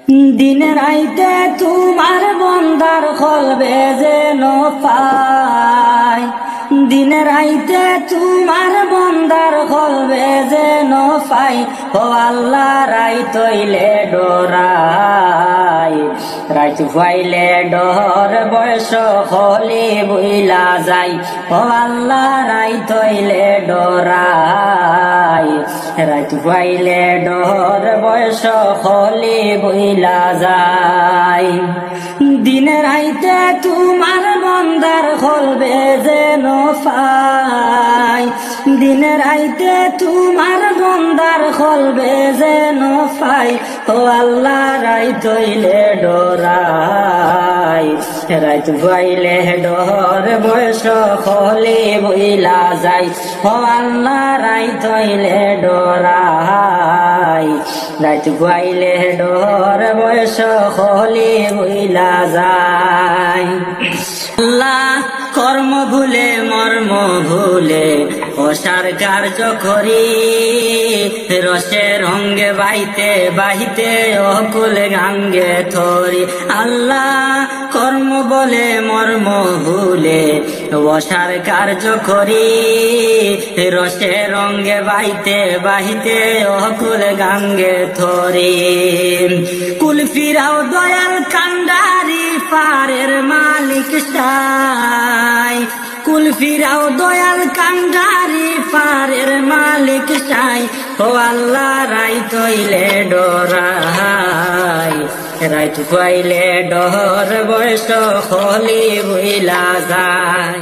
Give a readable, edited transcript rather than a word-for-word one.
দিন রাইতে তোমার বন্দার কলবে যেন পাই, দিন রাইতে তোমার বন্দার কলবে যেন পাই। ও আল্লাহ রাইত হইলে ডরাই, রাইত পাইলে ডর বয়স হলে বইলা যাই। ও আল্লাহ রাইত হইলে ডরাই, রাইত পাইলে ডর বয়স হলে বইলা যাই। দিন রাইতে তোমার বন্দার কলবে যেন পাই, দিন রাইতে তোমার বন্দার কলবে যেন পাই। ও আল্লাহ রাইত হইলে ডরাই, রাইত পাইলে ডর বয়স হলে বইলা যাই। ও আল্লাহ রাইত হইলে ডরাই, রাইত পাইলে ডর বয়স হলে বইলা যায়। আল্লাহ কর্ম ভুলে মর্ম ভুলে অসার কার্য করি, রসে রঙ্গে বাহিতে বাহিতে অকুল গাঙ্গে থরি। আল্লাহ কর্ম বলে মর্ম ভুলে অসার কার্য করি, রসে রঙ্গে বাহিতে বাহিতে অকুল গাঙ্গে থরি। কুল ফিরাও দয়াল কান্ডারি পারের মালিক সাই, কুল ফিরাও দয়াল কান্ডারি পারের মালিক সাই। ও আল্লাহ রাইত হইলে ডরাই, রাইত পাইলে ডর বয়স হলি বইলা যায়।